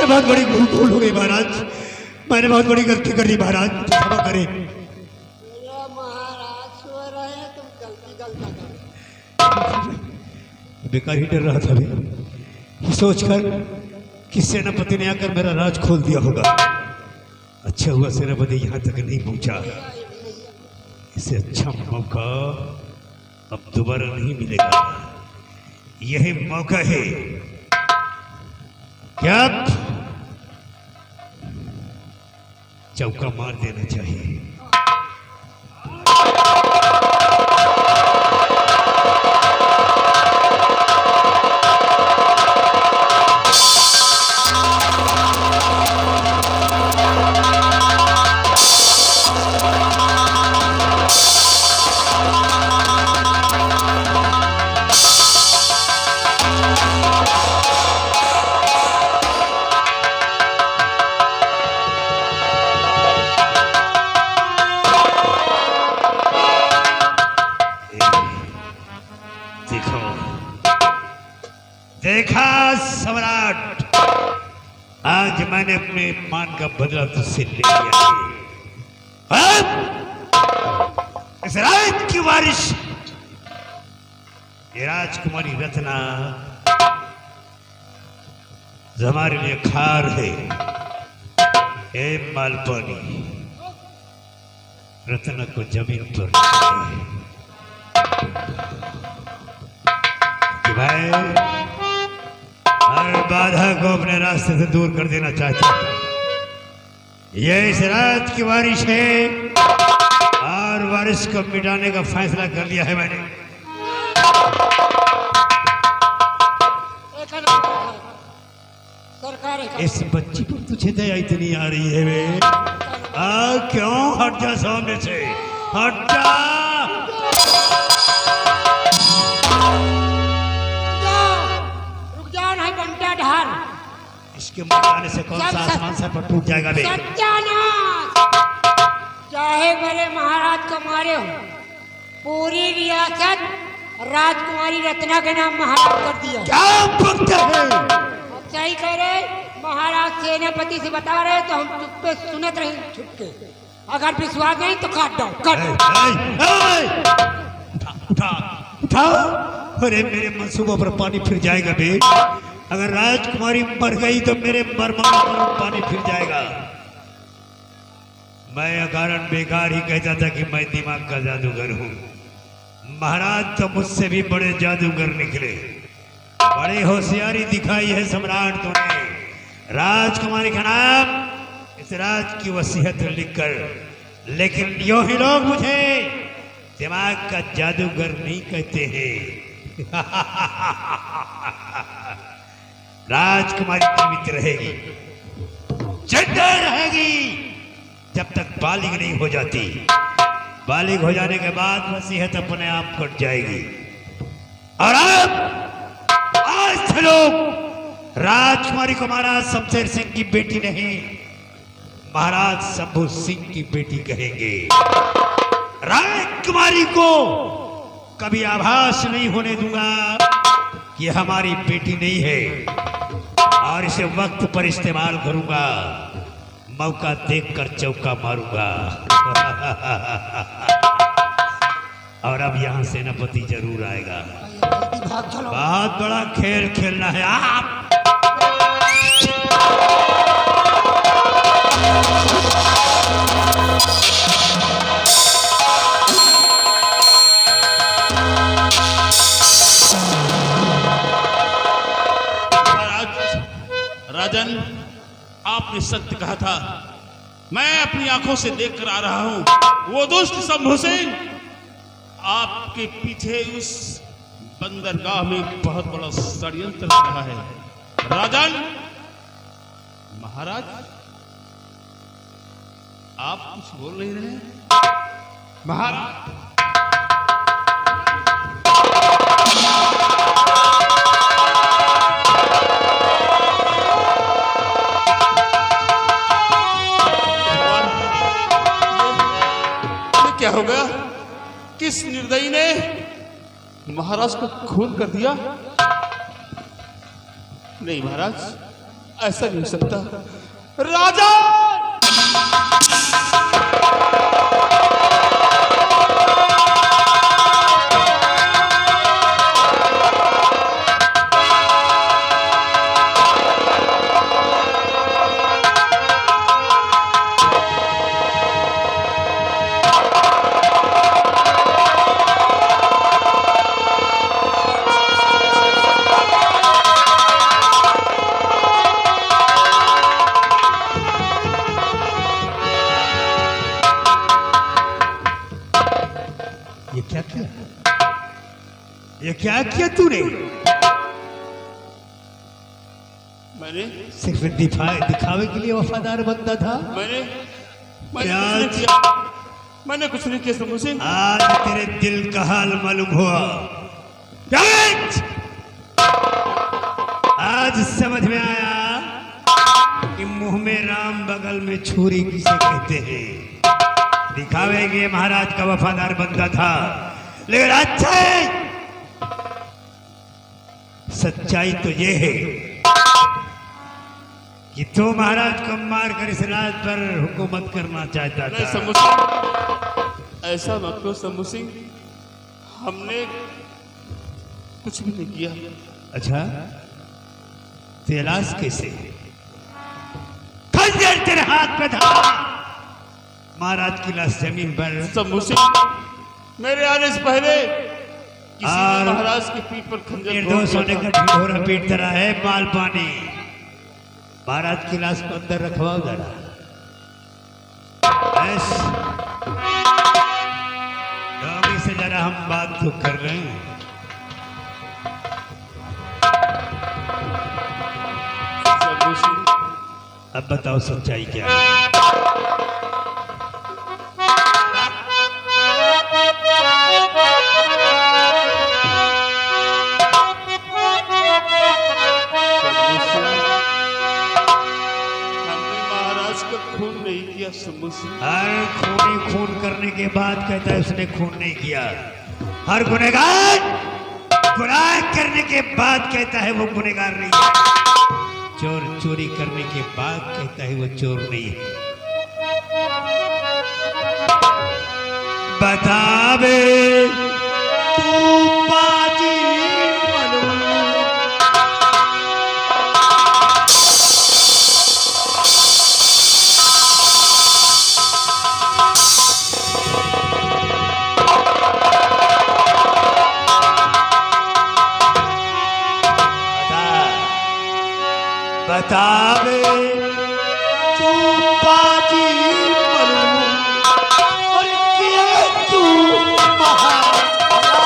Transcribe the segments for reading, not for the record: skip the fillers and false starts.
बहुत बड़ी भूल हो गई महाराज, मैंने बहुत बड़ी गलती कर दी महाराज, क्षमा करें। महाराज सो रहे हैं, तुम गलती बेकार ही डर रहा था ये सोचकर कि सेनापति ने आकर मेरा राज खोल दिया होगा। अच्छा हुआ सेनापति यहाँ तक नहीं पहुंचा। इससे अच्छा मौका अब दोबारा नहीं मिलेगा। यही मौका है क्या चौका मार देना चाहिए। देखा सम्राट, आज मैंने अपने मान का बदला तुझसे ले लिया है। इस राज की वारिश ये राजकुमारी रत्ना हमारे लिए खार है। हे मालपानी, रत्ना को जमीन पर कि भाई हर बाधा को अपने रास्ते से दूर कर देना चाहता हूं। यह इस राज की वारिश है और वारिश को मिटाने का फैसला कर लिया है मैंने। इस बच्ची पर तुझे दया इतनी आ रही है वे? क्यों? हट जा सामने से, हट जा। इसके मरने से कौन सा आसमान से पर टूट जाएगा बे? चाहे मेरे महाराज को मारे हो, पूरी रियासत राजकुमारी रत्ना के नाम महाराज कर दिया। क्या बकते हैं? सही कह रहे महाराज, सेनापति से बता रहे तो हम चुप पे सुनत रहे छुप के। अगर विश्वास नहीं तो काट दो, काट। उठा उठा। अरे मेरे मंसूबों पर पानी फिर जाएगा बे। अगर राजकुमारी मर गई तो मेरे मरमाने पर पानी फिर जाएगा। मैं अकारण बेकार ही कहता था कि मैं दिमाग का जादूगर हूं। महाराज तो मुझसे भी बड़े जादूगर निकले। बड़ी होशियारी दिखाई है सम्राट तूने। राजकुमारी का नाम इस राज की वसीयत लिखकर, लेकिन यो ही लोग मुझे दिमाग का जादूगर नहीं कहते हैं। राजकुमारी जीवित रहेगी, जिंदा रहेगी जब तक बालिग नहीं हो जाती। बालिग हो जाने के बाद वसीयत अपने आप कट जाएगी। और अब आज से लोग राजकुमारी को महाराज शमशेर सिंह की बेटी नहीं, महाराज शंभू सिंह की बेटी कहेंगे। राजकुमारी को कभी आभास नहीं होने दूंगा कि हमारी बेटी नहीं है, और इसे वक्त पर इस्तेमाल करूंगा। मौका देखकर चौका मारूंगा। और अब यहां सेनापति जरूर आएगा। बहुत बड़ा खेल खेलना है आप। राजन, आपने सत्य कहा था। मैं अपनी आंखों से देखकर आ रहा हूं, वो दुष्ट शंभू सिंह आपके पीछे उस बंदरगाह में बहुत बड़ा षड्यंत्र कर रहा है। राजन, महाराज आप कुछ बोल नहीं रहे? महाराज क्या हो गया? किस निर्दयी ने महाराज को खून कर दिया? नहीं महाराज, ऐसा नहीं हो सकता। राजा ये क्या किया? ये क्या किया तूने? मैंने सिर्फ दिखावे के लिए वफादार बंदा था। मैंने आज मैंने कुछ नहीं किया शंभू सिंह। आज तेरे दिल का हाल मालूम हुआ। आज समझ में आया कि मुंह में राम बगल में छुरी किसे कहते हैं। दिखावे के महाराज का वफादार बंदा था, लेकिन अच्छा सच्चाई तो ये है कि तो महाराज को मार कर इस राज पर हुकूमत करना चाहता नहीं था। शंभू सिंह, ऐसा मत करो शंभू सिंह, हमने कुछ भी नहीं किया। अच्छा तेलाश कैसे? खंजर तेरे हाथ में था, महाराज की लाश जमीन पर। शंभू सिंह, मेरे आने से पहले किसी ने और महाराज की पीठ पर खंजर निर्दोष ठोक होने दिया का था। ढिढोरा पीटता रहा है माल पानी। महाराज की लाश को अंदर रखवाओ जरा। बस डोंगी से जरा हम बात तो कर रहे हैं। शंभू सिंह, अब बताओ सच्चाई क्या है? हमने महाराज का खून नहीं किया शंभू सिंह। हर खूनी खून करने के बाद कहता है उसने खून नहीं किया। हर गुनहगार गुनाह करने के बाद कहता है वो गुनहगार नहीं है। चोर चोरी करने के बाद कहता है वो चोर नहीं है। बता बे तू बाजी मनु। बता बे तू बाजी मनु और क्या तू महाराजा।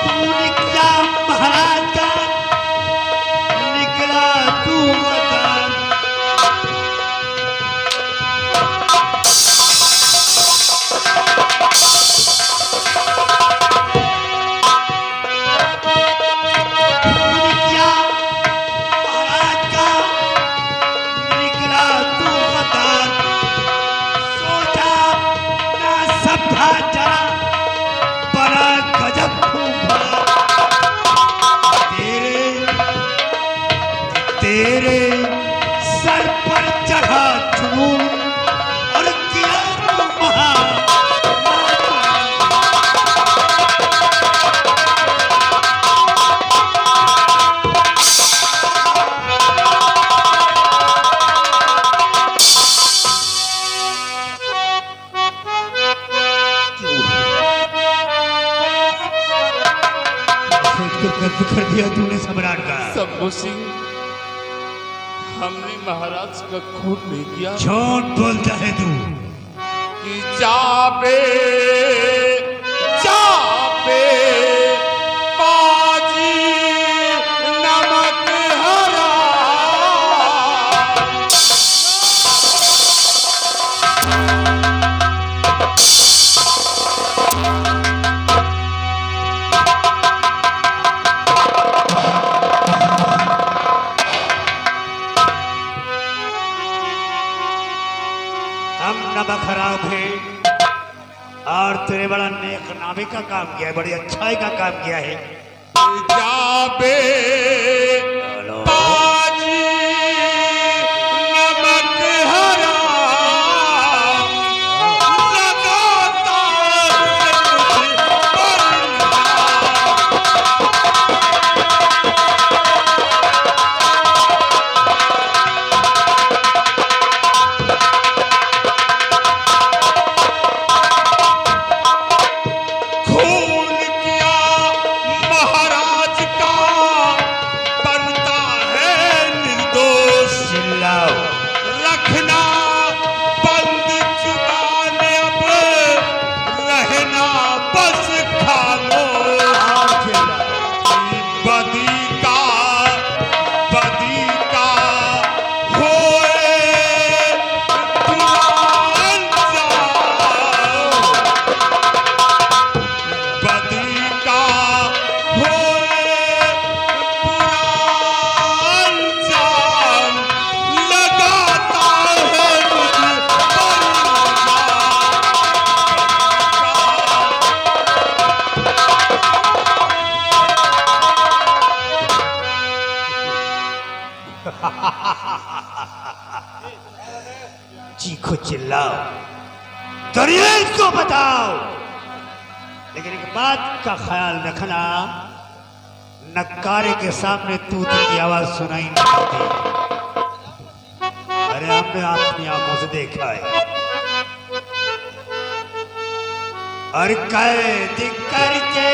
तू निकला महाराजा, निकला तू मदान। निकला महाराज का, निकला तू मदान। सोचा ना सभा जरा बड़ा गजब तूफान। तेरे सर पर चढ़ा जुनून और किया तू महान। सोचकर कर दिया तूने सम्राट का। शंभू सिंह, हमने महाराज का खून नहीं किया। झूठ बोलता है तू। कि चापे चापे बाजी नमक हरा। मामला खराब है और तूने बड़ा नेक नामी का काम किया है, बड़ी अच्छाई का काम किया है। जाबे चलो। पाजी नमक हराम लगाता है खून किया महाराज का बनता है निर्दोष। चिल्लाओ। रखना बंद जुबान अब रहना बस खामोश। और चिल्लाओ। बदी का होए बुरा अंजाम। बदी का होए बुरा अंजाम लगाता है मुझ पर चीखो चिल्लाओ, दुनिया को बताओ, लेकिन एक बात का ख्याल रखना, नक्कारे के सामने तूती की आवाज सुनाई नहीं देती। अरे हमने अपनी आंखों से देखा है। और कैद करके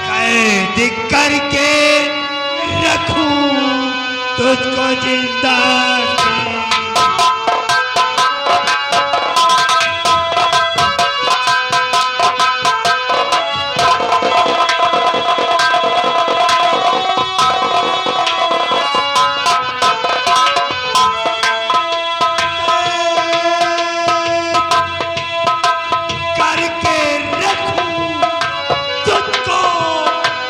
कैद करके रखूं तुझको जिंदा में। करके रखूं तुझको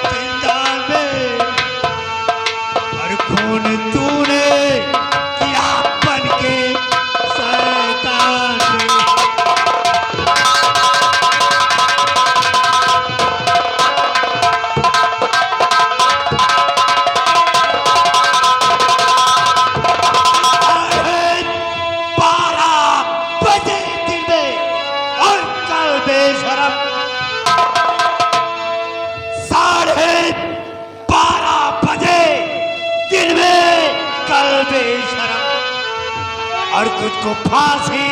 जिंदा में। और खून तूने किया बन के शैतान में। आज 12 बजे दिन में और कल बेशरम 12:30 बजे दिन में कल बेशरम। और तुझको फांसी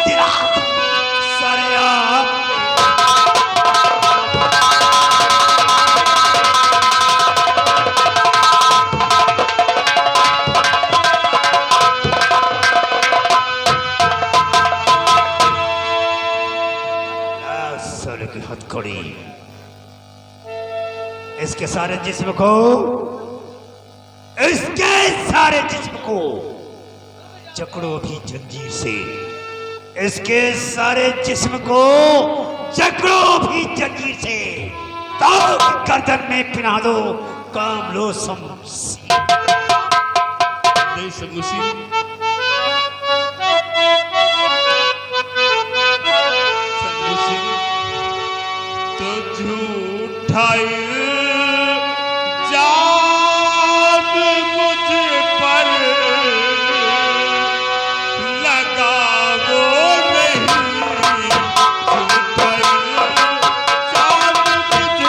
दिला सरेआम। साले की हथकड़ी, इसके सारे जिस्म को जकड़ो भी जंजीर से। इसके सारे जिस्म को जकड़ो भी जंजीर से। तो गर्दन में पिना दो काम लो समसी। नहीं समूसी तो झूठा जाम मुझ पर लगा वो नहीं। झूठा जाम मुझ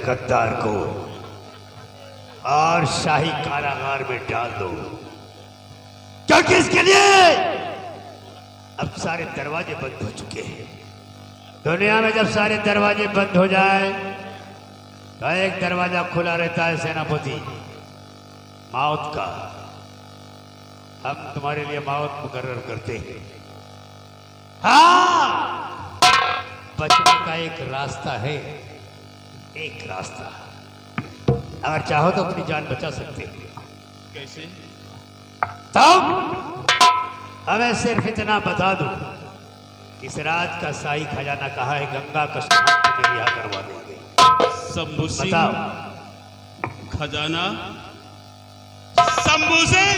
गद्दार को और शाही कारागार में डाल दो। क्योंकि इसके लिए अब सारे दरवाजे बंद हो चुके हैं। दुनिया में जब सारे दरवाजे बंद हो जाए तो एक दरवाजा खुला रहता है सेनापति, मौत का। हम तुम्हारे लिए मौत मुकर्रर करते हैं। हाँ, बचने का एक रास्ता है, एक रास्ता। अगर चाहो तो अपनी जान बचा सकते हो। कैसे? तो हमें सिर्फ इतना बता दो, इस राज का शाही खजाना कहाँ है? गंगा कश्मीर में रिहा करवा देंगे। शंभू सिंह, बताओ। खजाना? शंभू सिंह,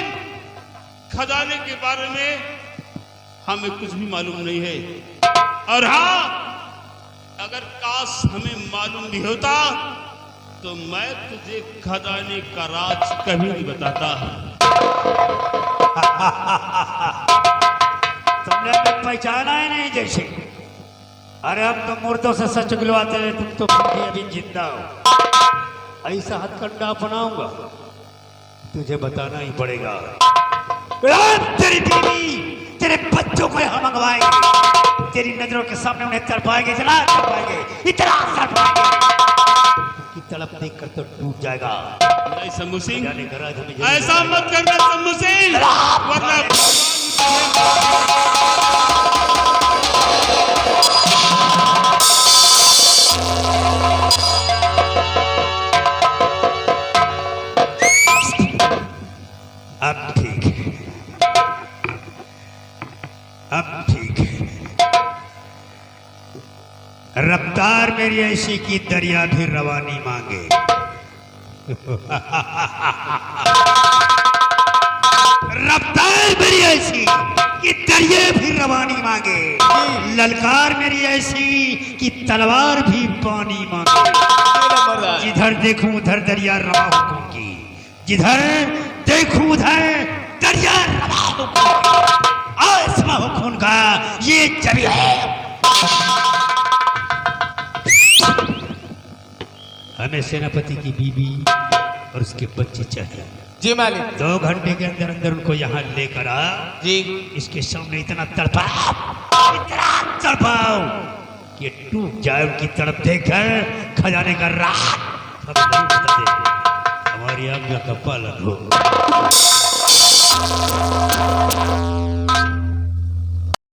खजाने के बारे में हमें कुछ भी मालूम नहीं है। और हाँ, अगर काश हमें मालूम भी होता तो मैं तुझे खजाने का राज कभी नहीं बताता। तुमने हमें पहचाना ही नहीं जैसे। अरे हम तो मुर्दों से सच उगलवाते हैं, तुम तो फिर भी अभी जिंदा हो। ऐसा हथकंडा अपनाऊंगा, तुझे बताना ही पड़ेगा। तेरी बीवी, तेरे बच्चों को यहाँ मंगवाएंगे, तेरी नजरों के सामने उन्हें तड़पाएंगे, इतना तड़पाएंगे, इतना तड़पाएंगे कि तड़प देख कर तो टूट जाएगा। नहीं शंभू सिंह, हमें ऐसा मत करना शंभू सिंह, वरना अब ठीक है, अब ठीक है। रफ्तार मेरी ऐसी कि दरिया भी रवानी मांगे। रफ्तार मेरी ऐसी कि दरिया भी रवानी मांगे। ललकार मेरी ऐसी कि तलवार भी पानी मांगे। जिधर देखूं उधर दरिया रवा होगी, जिधर देखूं उधर दरिया रवा होगी। आसमां हो खून का ये जबी है। हमें सेनापति की बीवी और उसके बच्चे चाहिए। जी मालिक। 2 घंटे के अंदर अंदर उनको यहाँ लेकर आ। जी। इसके सामने इतना तड़पाओ, इतना तड़पाओ कि ये टूट जाए। उनकी तड़प देखकर खजाने का राज हमारी आज्ञा का पालन हो।